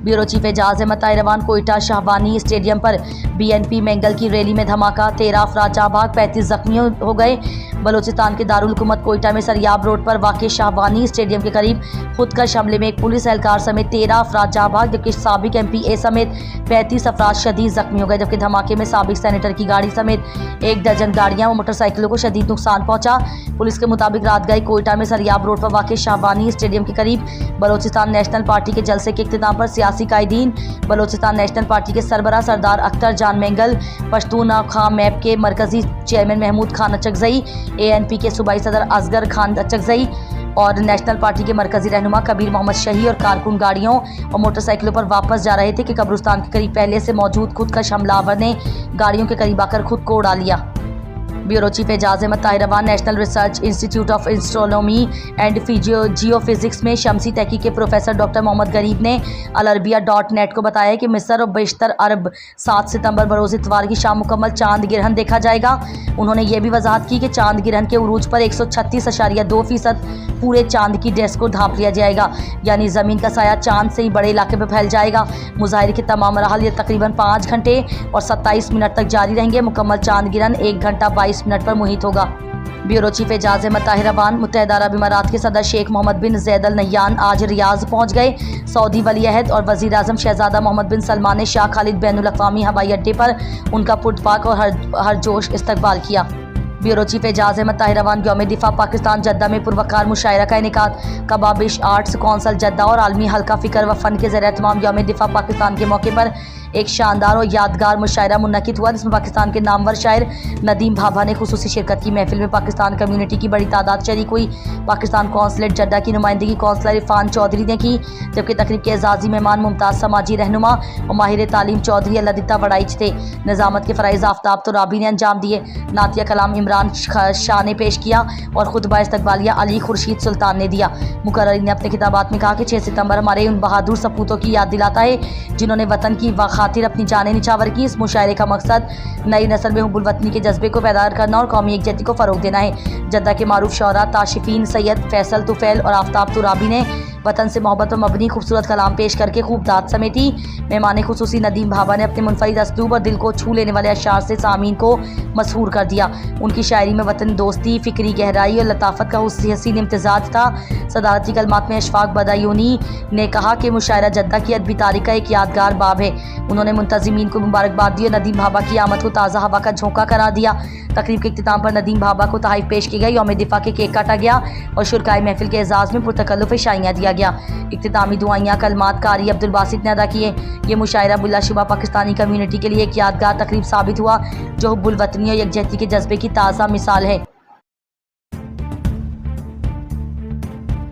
Bureau chief Ejaz Ahmed Tahirwan Quetta Shahwani stadium पर BNP Mengal की rally में धमाका, 13 अफराद जाँ भाग, 35 जख्मी हो गए। बलूचिस्तान के दारुल हुकूमत कोयटा में सरियाब रोड पर वाक़ शाहबानी स्टेडियम के करीब खुदकश हमले में एक पुलिस एहलकार समेत 13 अफराद जाँ भाग, जबकि साबिक MPA समेत 35 अफराद शदीद जख्मी हो गए। जबकि धमाके में साबिक सेनेटर की गाड़ी समेत 1 दर्जन गाड़ियाँ व मोटरसाइकिलों को शदीद नुकसान पहुंचा। पुलिस के मुताबिक रात गई कोयटा में सरियाब रोड पर वाक़ शाहबानी स्टेडियम के करीब बलूचिस्तान नेशनल पार्टी के जलसे के इख्तिताम पर सियासी कायदीन, बलूचिस्तान नेशनल पार्टी के सरबराह सरदार अख्तर जान मैंगल, पश्तून खां मैप के मरकजी चेयरमैन महमूद खान अचकजई, ANP के सूबाई सदर असगर खान अचकजई और नेशनल पार्टी के मरकजी रहनुमा कबीर मोहम्मद शही और कारकुन गाड़ियों और मोटरसाइकिलों पर वापस जा रहे थे कि कब्रिस्तान के करीब पहले से मौजूद खुदकश हमलावर ने गाड़ियों के करीब आकर खुद को उड़ा लिया। Bureau chief Ejaz Ahmed Tahirwan national research institute of astronomy and geophysics में शमसी तहकीक के प्रोफेसर डॉक्टर मोहम्मद गरीब ने अलअरबिया.net को बताया कि मिस्र और बेशतर अरब 7 सितंबर बरोज़ इतवार की शाम मुकम्मल चांद गिरहन देखा जाएगा। उन्होंने ये भी वजाहत की कि चांद गिरहन के उरूज पर 136.2% पूरे चांद की डिस्क को ढांप लिया जाएगा, यानी ज़मीन का साया चांद से ही बड़े इलाके पर फैल जाएगा। मुजाहिरे के तमाम मराहल ये तकरीबन 5 घंटे और 27 मिनट तक जारी रहेंगे। मुकम्मल चांद गिरहन 1 घंटा 22 मिनट पर मुहित होगा। ब्यूरो चीफ एजाज अहमद ताहिरवान मुत्तहिदा अरब इमारात के सदर शेख मोहम्मद बिन जैद अल नह्यान आज रियाज पहुंच गए। सऊदी वली अहद और वज़ीर आज़म शहजादा मोहम्मद बिन सलमान ने शाह खालिद बैनुल अक़वामी हवाई अड्डे पर उनका पुरतपाक और हरजोश इस्तकबाल किया। ब्यूरो चीफ एजाज अहमद ताहिरवान यौम दिफा पाकिस्तान जद्दा में पुरवकार मुशायरा का इनेकाद, कबाबिश आर्ट्स कौंसल जद्दा और आलमी हल्का फ़िक्र व फ़न के ज़रिए तमाम यौम दिफा पाकिस्तान के मौके पर एक शानदार और यादगार मुशायरा मुनक़िद हुआ, जिसमें पाकिस्तान के नामवर शायर नदीम भाभा ने खुसूसी शिरकत की। महफिल में पाकिस्तान कम्यूनिटी की बड़ी तादाद शरीक हुई। पाकिस्तान कौंसलेट जड्डा की नुमाइंदगी कौंसलर इरफान चौधरी ने की, जबकि तकरीब के एजाज़ी मेहमान मुमताज़ समाजी रहनुमा और माहिर तालीम चौधरी लदिता वड़ाइच थे। निज़ामत के फ़राइज़ आफ्ताब तुराबी ने अंजाम दिए। नातिया कलाम इमरान शाह ने पेश किया और खुतबा इस्तकबालिया अली खुर्शीद सुल्तान ने दिया। मुकर्रिरीन ने अपने खिताबात में कहा कि 6 सितंबर हमारे उन बहादुर सपूतों की याद दिलाता है जिन्होंने वतन की खातिर अपनी जानें निछावर की। इस मुशायरे का मकसद नई नस्ल में हुब्बुल वतनी के जज्बे को पैदा करना और कौमी यकजहती को फ़रोग देना है। जद्दा के मारूफ शौरा ताशिफीन सैयद फैसल तुफैल और आफ्ताब तुराबी ने वतन से मोहब्बत पर मबनी खूबसूरत कलाम पेश करके खूब दाद समेटी। मेहमान खुसूसी नदीम भाभा ने अपने मुनफरिद असलूब और दिल को छू लेने वाले अशार से सामीन को मसहूर कर दिया। उनकी शायरी में वतन दोस्ती, फ़िक्री गहराई और लताफत का हसीन इम्तिजाज था। सदारती कलमात में अशफाक बदायूनी ने कहा कि मुशायरा जद्दा की अदबी तारीख का एक यादगार बाब है। उन्होंने मुंतज़िमीन को मुबारकबाद दी और नदीम भाभा की आमद को ताज़ा हवा का झोंका करार दिया। तकरीब के इख्तिताम पर नदीम भाभा को तहफ़ पेश की गई, यौम दिफा के केक काटा गया और शुरकाए महफिल के एजाज़ में पुरतकल्लुफ़ शाइयाँ दिया गया। इख्तितामी दुआइयाँ कलमात कारी अब्दुल बासित ने अदा किए। ये मुशायरा बिलाशुबा पाकिस्तानी कम्यूनिटी के लिए एक यादगार तकरीब साबित हुआ, जो हुब्बुल वतनी और यकजहती के जज्बे की ताज़ा मिसाल है।